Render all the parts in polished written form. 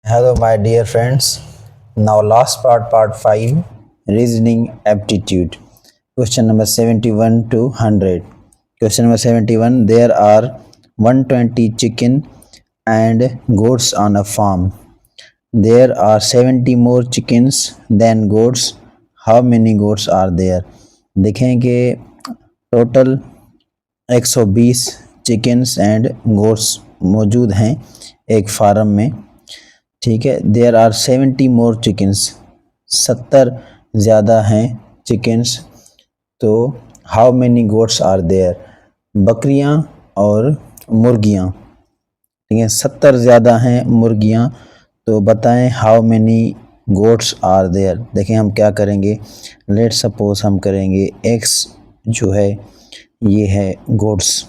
Hello, my dear friends. Now, last part 5, reasoning aptitude. Question number 71 to 100. Question number 71. There are 120 chicken and goats on a farm. There are 70 more chickens than goats. How many goats are there? देखें कि total 120 chickens and goats मौजूद हैं एक farm में। ठीक है, there are 70 more chickens, 70 ज़्यादा हैं चिकन्स। तो how many goats are there, बकरियां और मुर्गियां। ठीक है, 70 ज़्यादा हैं मुर्गियां, तो बताएं how many goats are there. देखें हम क्या करेंगे, लेट सपोज हम करेंगे एक्स जो है ये है गोट्स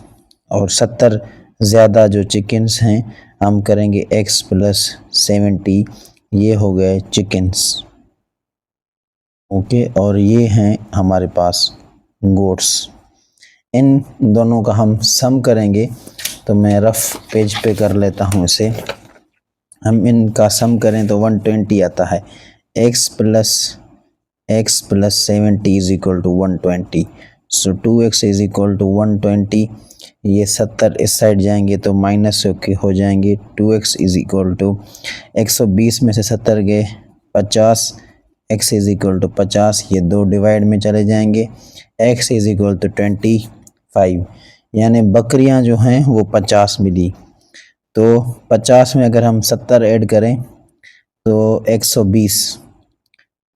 और 70 ज़्यादा जो चिकन्स हैं हम करेंगे x प्लस 70, ये हो गए चिकन्स। ओके, और ये हैं हमारे पास गोट्स। इन दोनों का हम सम करेंगे, तो मैं रफ पेज पे कर लेता हूँ इसे। हम इनका सम करें तो 120 आता है। x plus 70 is equal to 120, so 2x is equal to 120। ये 70 इस साइड जाएंगे तो माइनस हो जाएंगे। 2x इज इक्वल टू 120 में से 70 गए 50, x इज इक्वल टू 50, ये दो डिवाइड में चले जाएंगे। x इज इक्वल टू 25, यानी बकरियां जो हैं वो 50 मिली। तो 50 में अगर हम 70 ऐड करें तो 120,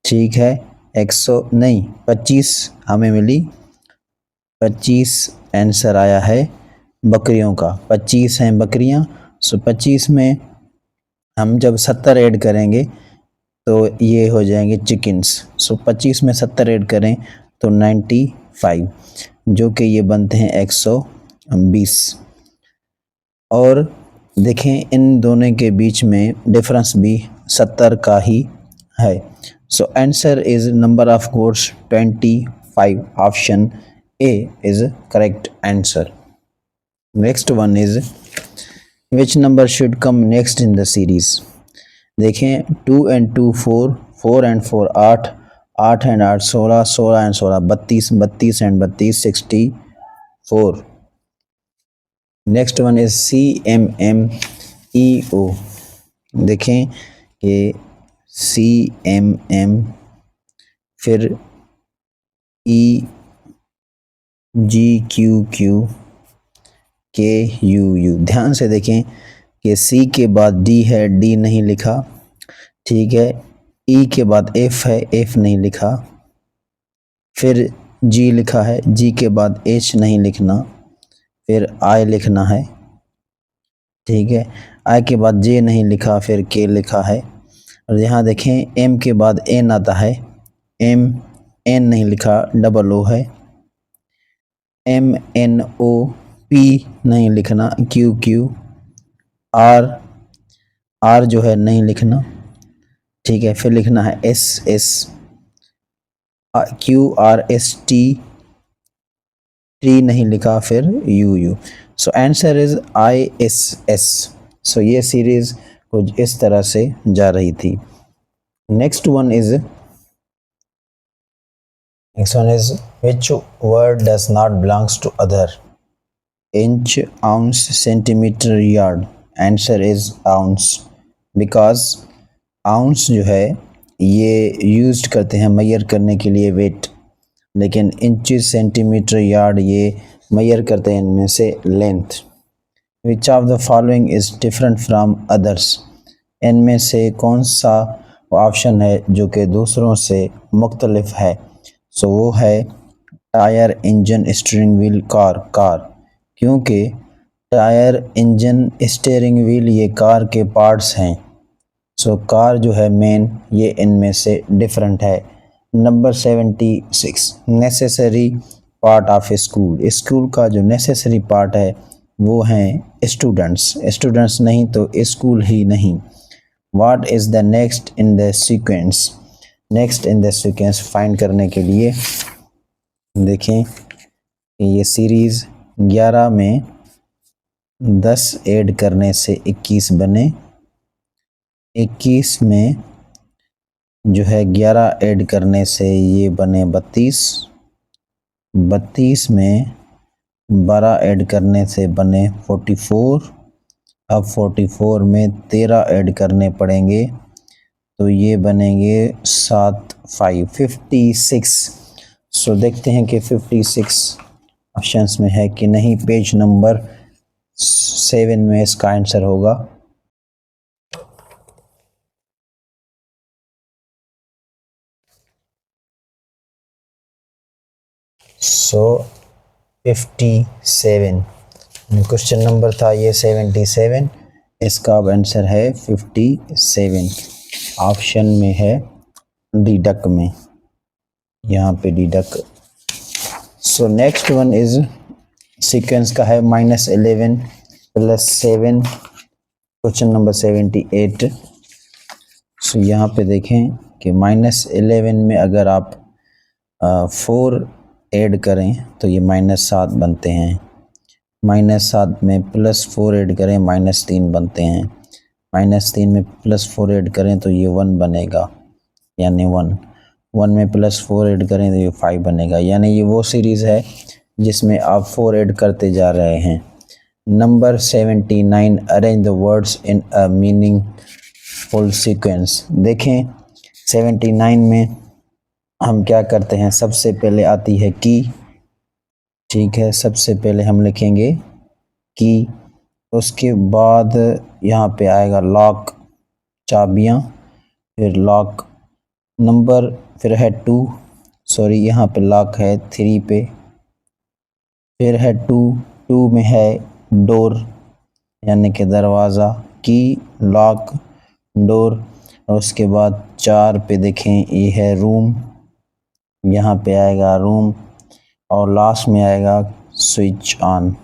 ठीक है 25 हमें मिली। 25 आंसर आया है बकरियों का, 25 हैं बकरियां। सो 25 में हम जब 70 ऐड करेंगे तो ये हो जाएंगे चिकन्स। सो 25 में 70 ऐड करें तो 95, जो कि ये बनते हैं 120। और देखें इन दोनों के बीच में डिफरेंस भी 70 का ही है। सो answer is number of goats 25, option A is correct answer. Next one is which number should come next in the series. देखें 2 and 2 4, 4 and 4 8, 8 and 8 16, 16 and 16 32, 32 and 32 64. Next one is CMMEO। देखें कि CMM फिर EGQQ KUU। ध्यान से देखें कि C के बाद D है, D नहीं लिखा। ठीक है, E के बाद F है, F नहीं लिखा। फिर G लिखा है, G के बाद H नहीं लिखना, फिर I लिखना है। ठीक है, I के बाद J नहीं लिखा, फिर K लिखा है। और यहाँ देखें M के बाद N आता है, M N नहीं लिखा, डबल O है। MNOP नहीं लिखना, QQ R जो है नहीं लिखना। ठीक है, फिर लिखना है SS QRST, T नहीं लिखा, फिर UU। So answer is ISS। सो ये सीरीज कुछ इस तरह से जा रही थी। Next one is which word does not belongs to other. Inch, ounce, centimeter, yard. Answer is ounce, because ounce जो है ये यूज करते हैं मेजर करने के लिए वेट, लेकिन इंचेस, सेंटीमीटर, यार्ड ये मेजर करते हैं इनमें से length. Which of the following is different from others. इनमें से कौन सा ऑप्शन है जो कि दूसरों से मुख्तलिफ है। सो वो है tyre, engine, steering wheel, car. क्योंकि टायर, इंजन, स्टीयरिंग व्हील ये कार के पार्ट्स हैं। सो कार जो है मेन, ये इनमें से डिफरेंट है। Number 76, necessary part of school. School का जो नेसेसरी पार्ट है वो हैं स्टूडेंट्स नहीं तो स्कूल ही नहीं। What is the next in the sequence. Next in the sequence find करने के लिए देखें कि ये सीरीज़ 11 में 10 ऐड करने से 21 बने, 21 में जो है 11 ऐड करने से ये बने 32, 32 में 12 ऐड करने से बने 44, अब 44 में 13 ऐड करने पड़ेंगे तो ये बनेंगे 7 5 56। सो देखते हैं कि 56 ऑप्शंस में है कि नहीं। पेज नंबर 7 में इसका आंसर होगा। सो 57 क्वेश्चन नंबर था ये 77, इसका अब आंसर है 57। ऑप्शन में है डिडक में, यहाँ पे डिडक। So next one is sequence का है -11 + 7, क्वेश्चन नंबर 78। सो यहाँ पे देखें कि -11 में अगर आप 4 ऐड करें तो ये -7 बनते हैं, -7 में +4 ऐड करें -3 बनते हैं, -3 में +4 ऐड करें तो ये 1 बनेगा, यानी 1 में +4 ऐड करें तो ये 5 बनेगा। यानी ये वो सीरीज़ है जिसमें आप 4 ऐड करते जा रहे हैं। Number 79, arrange the words in a meaningful sequence. देखें 79 में हम क्या करते हैं, सबसे पहले आती है की, ठीक है, सबसे पहले हम लिखेंगे की, उसके बाद यहाँ पे आएगा लॉक, चाबियाँ, फिर लॉक नंबर, फिर है 2, सॉरी यहाँ पे लॉक है 3 पे, फिर है 2 में है डोर यानी कि दरवाज़ा, की, लॉक, डोर, और उसके बाद 4 पे देखें ये है रूम, यहाँ पे आएगा रूम, और लास्ट में आएगा स्विच ऑन,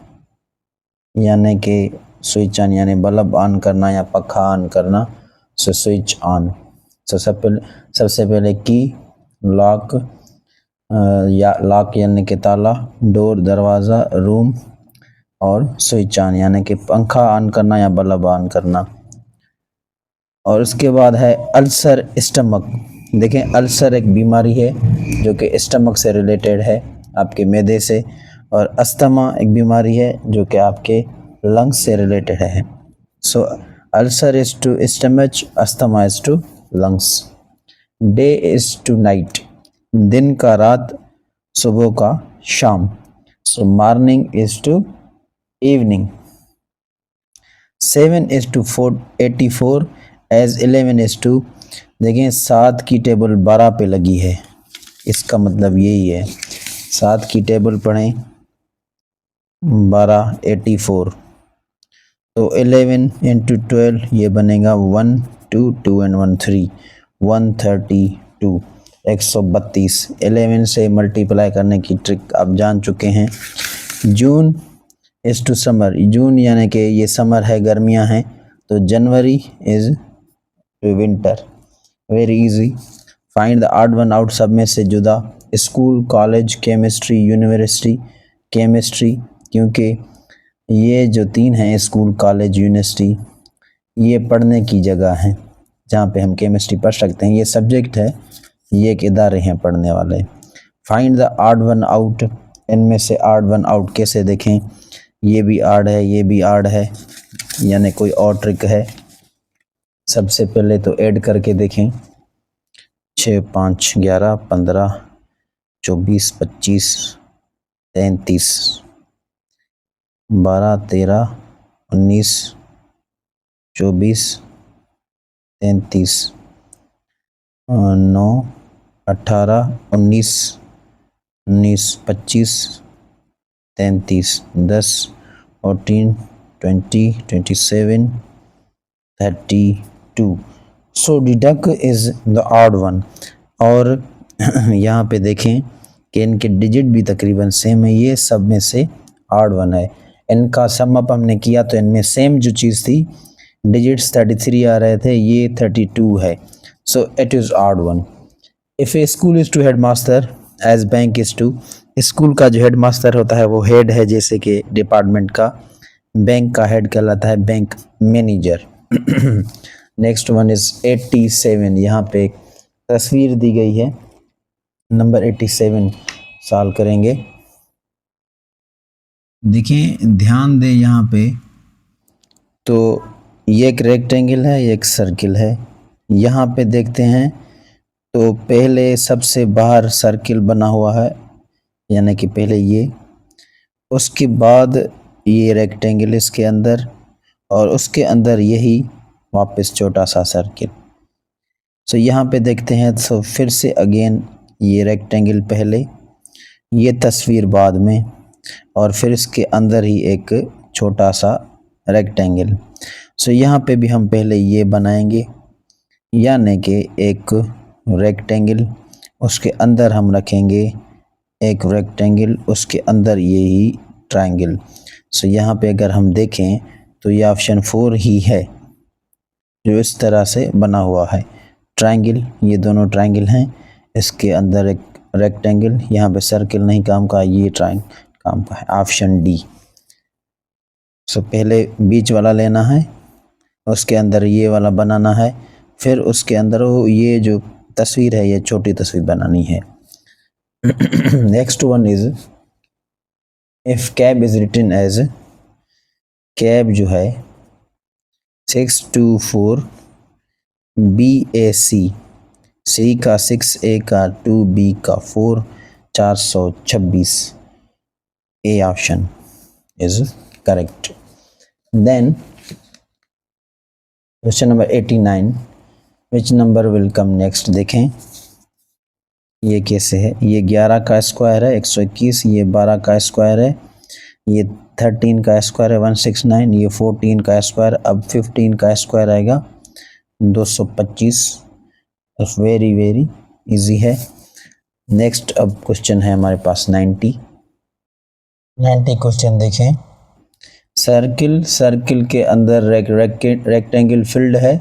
यानी कि स्विच ऑन यानी बल्ब ऑन करना या पंखा ऑन करना, सो स्विच ऑन। सो सबसे पहले की, लॉक या लॉक यानी कि ताला, डोर दरवाज़ा, रूम, और स्विच ऑन यानी कि पंखा ऑन करना या बल्ब ऑन करना। और उसके बाद है अल्सर स्टमक। देखें अल्सर एक बीमारी है जो कि स्टमक से रिलेटेड है, आपके मैदे से, और अस्थमा एक बीमारी है जो कि आपके लंग्स से रिलेटेड है। So ulcer is to stomach, asthma is to lungs. Day is to night, दिन का रात, सुबह का शाम। So morning is to evening. 7 is to 84 as 11 is to, देखें 7 की टेबल 12 पे लगी है, इसका मतलब यही है 7 की टेबल पढ़ें 12 84, तो 11 × 12 ये बनेगा 1 2 2 and 1 3 132, 132। 11 से मल्टीप्लाई करने की ट्रिक आप जान चुके हैं। June is to summer, June यानी कि ये समर है, गर्मियां हैं, तो January is to winter. Very easy. Find the odd one out, सब में से जुदा। School, college, chemistry, university. Chemistry, क्योंकि ये जो 3 हैं स्कूल, कॉलेज, यूनिवर्सिटी, ये पढ़ने की जगह हैं जहाँ पे हम केमिस्ट्री पढ़ सकते हैं, ये सब्जेक्ट है, ये एक इदारे हैं पढ़ने वाले। Find the odd one out, इनमें से ऑड वन आउट कैसे देखें, ये भी ऑड है, ये भी ऑड है, यानी कोई और ट्रिक है। सबसे पहले तो ऐड करके देखें, 6 5 11 15 24 25 33 12 13 19 24 33 9 18 19 19 25 33 10 14 20 27 32। सो deduct is the odd one. और यहाँ पे देखें कि इनके डिजिट भी तकरीबन सेम है, ये सब में से ऑड वन है। इनका सम अप हमने किया तो इनमें सेम जो चीज़ थी, डिजिट्स 33 आ रहे थे, ये 32 है। So it is odd one. If a school is to head master as bank is to, school का जो हेड मास्टर होता है वो हेड है जैसे कि डिपार्टमेंट का, बैंक का हेड कहलाता है bank manager. Next one is 87। यहाँ पे एक तस्वीर दी गई है, नंबर 87 सॉल्व करेंगे। देखिए ध्यान दें यहाँ पे, तो ये एक रेक्टेंगल है, ये एक सर्किल है। यहाँ पे देखते हैं तो पहले सबसे बाहर सर्किल बना हुआ है, यानी कि पहले ये, उसके बाद ये रेक्टेंगल इसके अंदर, और उसके अंदर यही वापस छोटा सा सर्किल। सो यहाँ पे देखते हैं तो फिर से अगेन ये रेक्टेंगल पहले, ये तस्वीर बाद में, और फिर इसके अंदर ही एक छोटा सा रेक्टेंगल। सो यहाँ पे भी हम पहले ये बनाएंगे, यानी कि एक रेक्टेंगल, उसके अंदर हम रखेंगे एक रेक्टेंगल, उसके अंदर यही ट्रायंगल। सो यहाँ पे अगर हम देखें तो ये ऑप्शन 4 ही है जो इस तरह से बना हुआ है ट्रायंगल। ये दोनों ट्रायंगल हैं, इसके अंदर एक रेक्टेंगल, यहाँ पे सर्किल नहीं काम का, ये ट्रायंगल काम का है, ऑप्शन डी। सो पहले बीच वाला लेना है, उसके अंदर ये वाला बनाना है, फिर उसके अंदर वो ये जो तस्वीर है ये छोटी तस्वीर बनानी है। Next one is if cab is written as, cab जो है 624 BAC, C का 6, A का 2, B का 4, 426, A option is correct. Then question number 89, which number will come next. देखें ये कैसे है, ये 11 का स्क्वायर है 121, ये 12 का स्क्वायर है, ये 13 का स्क्वायर है 169, ये 14 का स्क्वायर, अब 15 का स्क्वायर आएगा 225। वेरी वेरी इजी है। नेक्स्ट अब क्वेश्चन है हमारे पास 90 क्वेश्चन देखें। सर्किल के अंदर रेक्टेंगल फिल्ड है,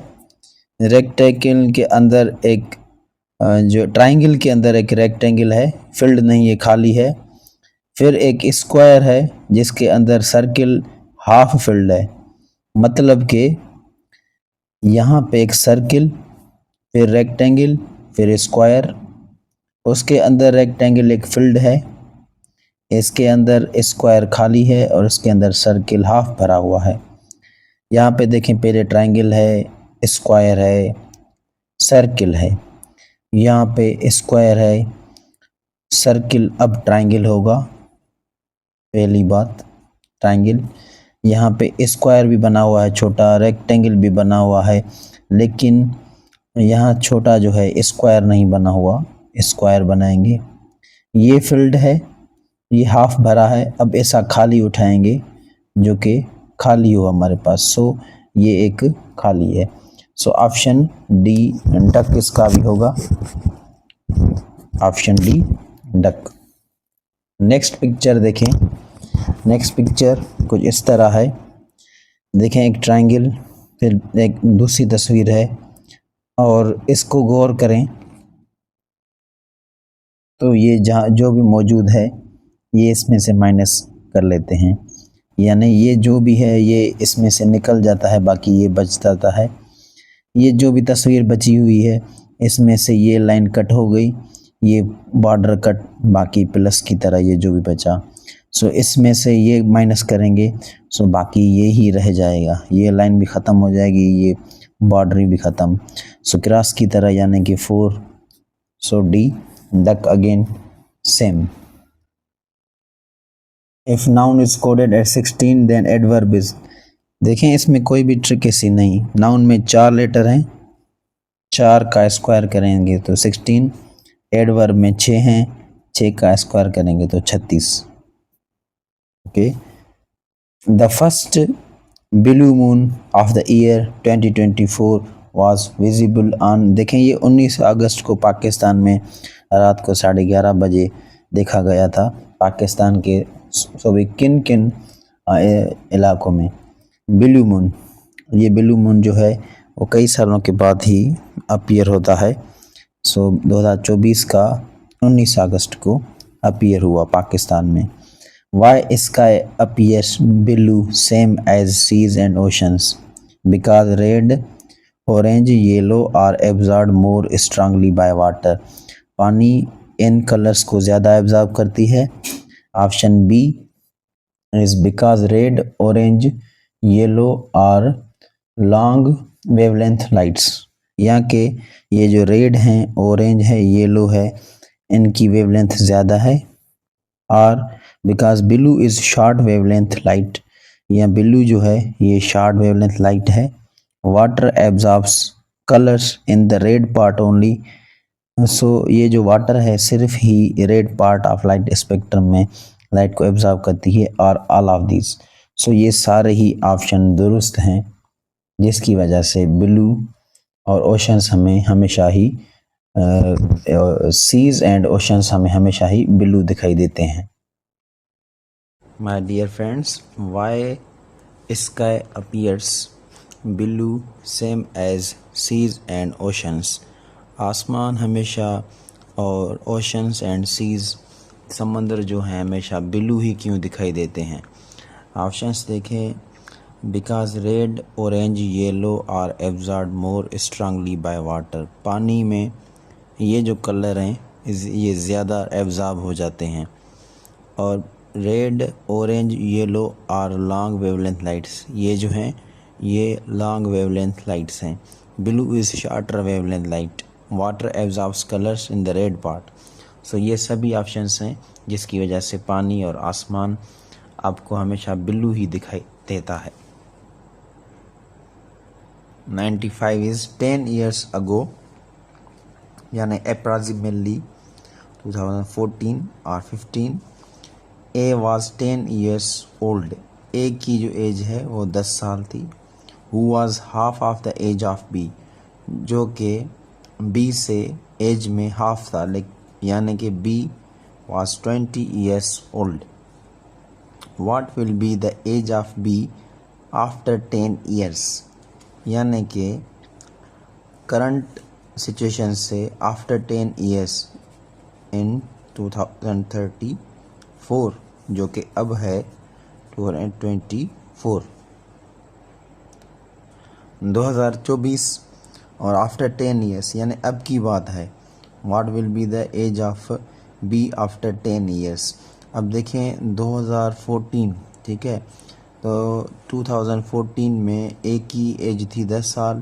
रेक्टेंगल के अंदर एक जो ट्रायंगल के अंदर एक रेक्टेंगल है, फिल्ड नहीं है, खाली है। फिर एक स्क्वायर है जिसके अंदर सर्किल हाफ फिल्ड है, मतलब कि यहाँ पे एक सर्किल, फिर रेक्टेंगल, फिर स्क्वायर, उसके अंदर रेक्टेंगल एक फिल्ड है, इसके अंदर स्क्वायर खाली है, और इसके अंदर सर्किल हाफ भरा हुआ है। यहाँ पे देखें पहले ट्रायंगल है, स्क्वायर है, सर्किल है, यहाँ पे स्क्वायर है, सर्किल अब ट्रायंगल होगा, पहली बात ट्रायंगल। यहाँ पे स्क्वायर भी बना हुआ है छोटा, रेक्टेंगल भी बना हुआ है, लेकिन यहाँ छोटा जो है स्क्वायर नहीं बना हुआ, स्क्वायर बनाएंगे। ये फील्ड है, ये हाफ भरा है, अब ऐसा खाली उठाएंगे जो कि खाली हो हमारे पास। सो ये एक खाली है। सो ऑप्शन डी डक इसका भी होगा, option D duck. Next picture देखें। नेक्स्ट पिक्चर कुछ इस तरह है, देखें एक ट्रायंगल, फिर एक दूसरी तस्वीर है, और इसको गौर करें तो ये जहाँ जो भी मौजूद है ये इसमें से माइनस कर लेते हैं, यानी ये जो भी है ये इसमें से निकल जाता है, बाकी ये बच जाता है। ये जो भी तस्वीर बची हुई है इसमें से ये लाइन कट हो गई, ये बॉर्डर कट, बाकी प्लस की तरह ये जो भी बचा। सो इसमें से ये माइनस करेंगे, सो बाकी ये ही रह जाएगा, ये लाइन भी ख़त्म हो जाएगी, ये बॉर्डर भी ख़त्म। सो क्रॉस की तरह, यानी कि 4। So D duck again same. If noun is coded at 16 then adverb is. देखें इसमें कोई भी ट्रिक ऐसी नहीं, नाउन में 4 लेटर हैं, 4 का स्क्वायर करेंगे तो 16, एडवर्ब में 6 हैं, 6 का स्क्वायर करेंगे तो 36। Okay, the first blue moon of the year 2024 was visible on. देखें ये 19 अगस्त को पाकिस्तान में रात को 11:30 बजे देखा गया था, पाकिस्तान के सभी किन किन इलाकों में। ब्लू मून, ये ब्लू मून जो है वो कई सालों के बाद ही अपीयर होता है। सो 2024 का 19 अगस्त को अपीयर हुआ पाकिस्तान में। Why sky appears blue same as seas and oceans, because red orange yellow are absorb more strongly by water. पानी इन कलर्स को ज़्यादा एब्जॉर्ब करती है। Option B is because red orange yellow are long wavelength lights. यहाँ के ये जो रेड हैं, ऑरेंज है, येलो है, इनकी वेवलेंथ ज़्यादा है। और because blue is short wavelength light, या ब्लू जो है ये शॉर्ट वेवलेंथ लाइट है। Water absorbs colours in the red part only. So ये जो वाटर है सिर्फ ही red part of light spectrum में लाइट को एब्जॉर्ब करती है। और ऑल ऑफ दिस, सो ये सारे ही ऑप्शन दुरुस्त हैं, जिसकी वजह से ब्लू और ओशंस हमें हमेशा ही सीज एंड ओशंस हमें हमेशा ही ब्लू दिखाई देते हैं। My dear friends, why sky appears blue same as seas and oceans. आसमान हमेशा और ओशंस एंड सीज समंदर जो हैं हमेशा ब्लू ही क्यों दिखाई देते हैं? ऑप्शंस देखें। Because red orange yellow are absorb more strongly by water. पानी में ये जो कलर हैं ये ज़्यादा एब्जॉर्ब हो जाते हैं। और red orange yellow are long wavelength lights, ये जो हैं ये लॉन्ग वेवलेंथ लाइट्स हैं। Blue is shorter wavelength light. Water absorbs colours in the red part. So ये सभी ऑप्शंस हैं जिसकी वजह से पानी और आसमान आपको हमेशा ब्लू ही दिखाई देता है। 95 is 10 years ago, यानी approximately 2014 or 15, A was 10 years old। A की जो एज है वो 10 साल थी। Who was half of the age of B, जो कि B से एज में हाफ था, यानी कि B was 20 years old। What will be the age of B after 10 years, यानी कि करंट सिचुएशन से आफ्टर 10 ईयर्स इन 2034, जो कि अब है 2024, 2024 और आफ्टर 10 ईयर्स यानी अब की बात है। What will be the age of B after 10 years. अब देखें 2014, ठीक है, तो 2014 में ए की एज थी 10 साल,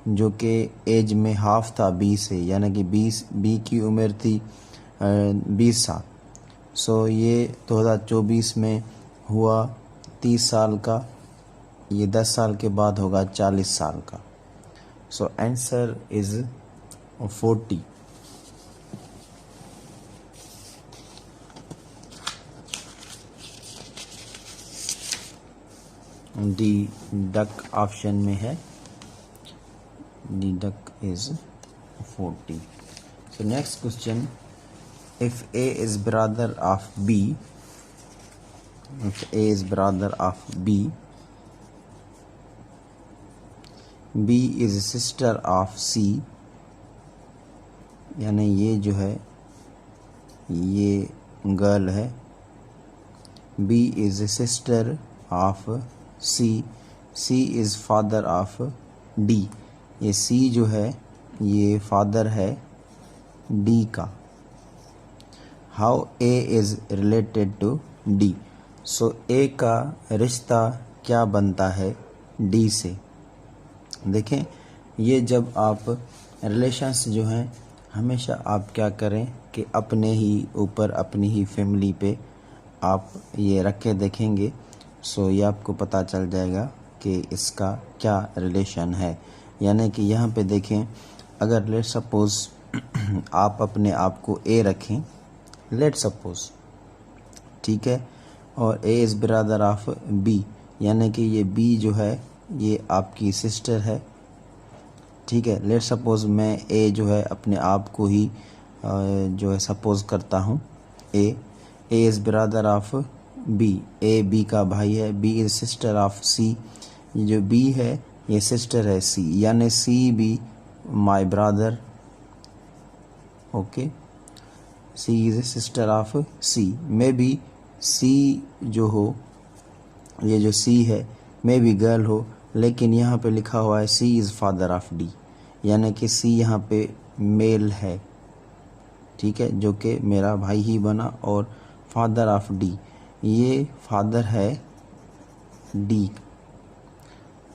जो कि एज में हाफ था बी से, यानी कि बी की उम्र थी 20 साल। सो ये 2024 में हुआ 30 साल का, ये 10 साल के बाद होगा 40 साल का। So answer is 40। D duck option में है, D duck is 40। So next question, if A is brother of B, if A is brother of B, B is sister of C, यानी ये जो है ये गर्ल है। B is sister of C, C is father of D, ये C जो है ये फादर है D का। How A is related to D, सो ए का रिश्ता क्या बनता है डी से। देखें, ये जब आप रिलेशंस जो हैं हमेशा आप क्या करें कि अपने ही ऊपर अपनी ही फैमिली पे आप ये रख के देखेंगे, सो ये आपको पता चल जाएगा कि इसका क्या रिलेशन है। यानी कि यहाँ पे देखें, अगर लेट सपोज़ आप अपने आप को ए रखें, लेट सपोज़, ठीक है, और A is brother of B, यानी कि ये बी जो है ये आपकी सिस्टर है, ठीक है। लेट सपोज़ मैं ए जो है अपने आप को ही जो है सपोज़ करता हूँ A is brother of B, A B का भाई है, B is sister of C, ये जो बी है ये सिस्टर है सी, यानी C B my brother, okay. C is sister of C, may be C जो हो, ये जो सी है मे बी गर्ल हो, लेकिन यहाँ पे लिखा हुआ है सी इज़ फादर ऑफ डी, यानी कि सी यहाँ पे मेल है, ठीक है, जो कि मेरा भाई ही बना, और फादर ऑफ डी, ये फादर है D.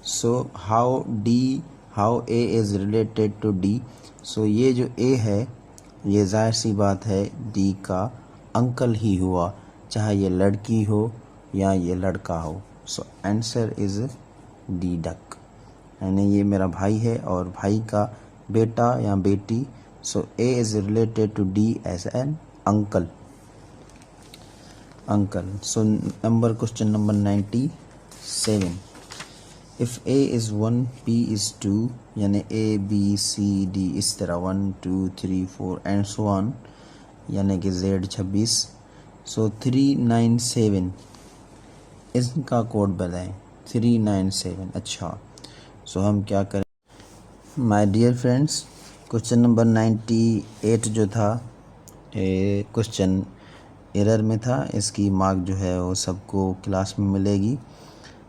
So how A is related to D, so ये जो ए है ये ज़ाहिर सी बात है डी का अंकल ही हुआ, चाहे ये लड़की हो या ये लड़का हो। So answer is D duck, यानी ये मेरा भाई है और भाई का बेटा या बेटी। So A is related to D as an uncle. So question number 97, if A is 1 P is 2, यानी ए बी सी डी इस तरह 1 2 3 4 एंड सो ऑन, यानी कि Z 26। सो 397 इसका कोड बताएं, 397। अच्छा, सो हम क्या करें my dear friends, question number 98 जो था क्वेश्चन एरर में था, इसकी मार्क जो है वो सबको क्लास में मिलेगी।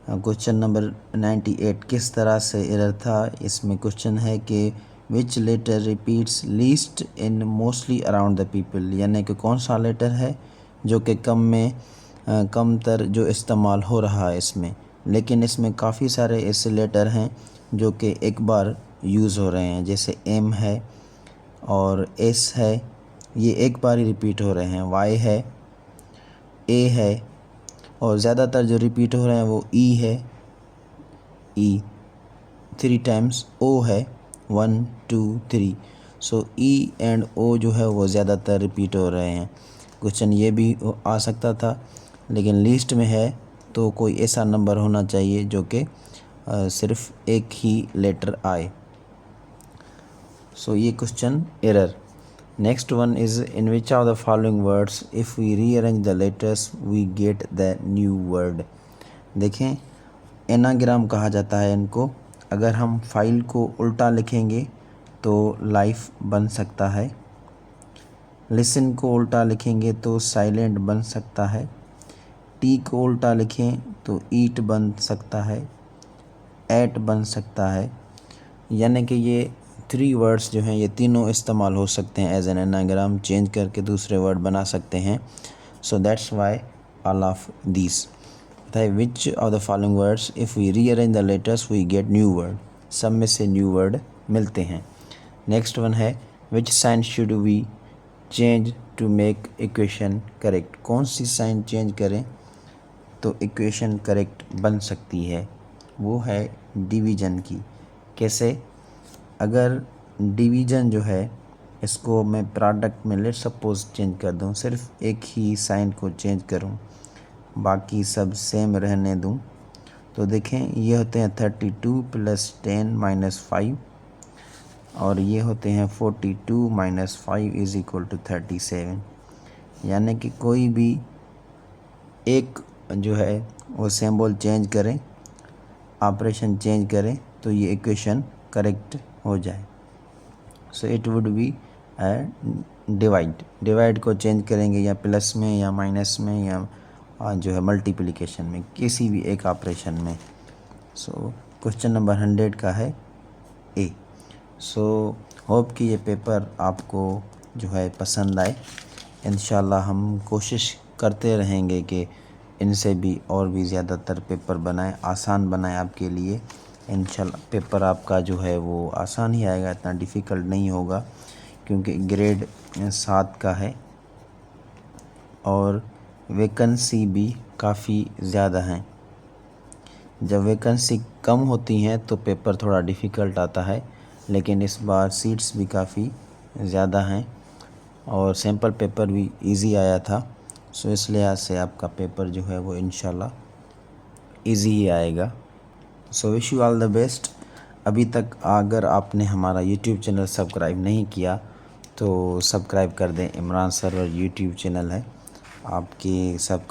क्वेश्चन नंबर 98 किस तरह से एरर था, इसमें क्वेश्चन है कि which letter repeats least in mostly around the people, यानी कि कौन सा लेटर है जो कि कम तर जो इस्तेमाल हो रहा है इसमें, लेकिन इसमें काफ़ी सारे ऐसे लेटर हैं जो कि एक बार यूज़ हो रहे हैं, जैसे एम है और एस है, ये एक बार ही रिपीट हो रहे हैं, वाई है, ए है, और ज़्यादातर जो रिपीट हो रहे हैं वो ई है, ई 3 टाइम्स, ओ है 1 2 3। सो ई एंड ओ जो है वो ज़्यादातर रिपीट हो रहे हैं। क्वेश्चन ये भी आ सकता था, लेकिन लिस्ट में है तो कोई ऐसा नंबर होना चाहिए जो कि सिर्फ एक ही लेटर आए। सो ये question error. Next one is in which of the following words if we rearrange the letters we get the new word. देखें, एनाग्राम कहा जाता है इनको। अगर हम फाइल को उल्टा लिखेंगे तो लाइफ बन सकता है, लिसन को उल्टा लिखेंगे तो साइलेंट बन सकता है, टी को उल्टा लिखें तो ईट बन सकता है, एट बन सकता है, यानी कि ये 3 वर्ड्स जो हैं ये तीनों इस्तेमाल हो सकते हैं एज एन एनाग्राम, चेंज करके दूसरे वर्ड बना सकते हैं। So that's why all of these. Which of the following words if we rearrange the letters we get new word, सब में से न्यू वर्ड मिलते हैं। नेक्स्ट वन है which sign should we change to make equation correct, कौन सी sign change करें तो इक्वेशन करेक्ट बन सकती है, वो है डिवीज़न की। कैसे, अगर डिवीज़न जो है इसको मैं प्रोडक्ट में लेट सपोज चेंज कर दूं, सिर्फ एक ही साइन को चेंज करूं, बाकी सब सेम रहने दूं, तो देखें ये होते हैं 32 + 10 - 5, और ये होते हैं 42 - 5 = 37। यानी कि कोई भी एक जो है वो सिंबल चेंज करें, ऑपरेशन चेंज करें तो ये इक्वेशन करेक्ट हो जाए। So it would be divide को चेंज करेंगे या प्लस में या माइनस में या जो है मल्टीप्लिकेशन में, किसी भी एक ऑपरेशन में। सो क्वेश्चन नंबर 100 का है ए। सो होप कि ये पेपर आपको जो है पसंद आए। इंशाल्लाह हम कोशिश करते रहेंगे कि इनसे भी और भी ज़्यादातर पेपर बनाएं, आसान बनाएं आपके लिए। इंशाल्लाह पेपर आपका जो है वो आसान ही आएगा, इतना डिफ़िकल्ट नहीं होगा, क्योंकि ग्रेड 7 का है और वैकेंसी भी काफ़ी ज़्यादा हैं। जब वैकेंसी कम होती हैं तो पेपर थोड़ा डिफ़िकल्ट आता है, लेकिन इस बार सीट्स भी काफ़ी ज़्यादा हैं और सैम्पल पेपर भी इजी आया था। सो इस लिहाज से आपका पेपर जो है वो इंशाल्लाह इजी ही आएगा। So wish you all the best. अभी तक अगर आपने हमारा यूट्यूब चैनल सब्सक्राइब नहीं किया तो सब्सक्राइब कर दें। इमरान सरवर यूट्यूब चैनल है, आपकी सब्सक्राइब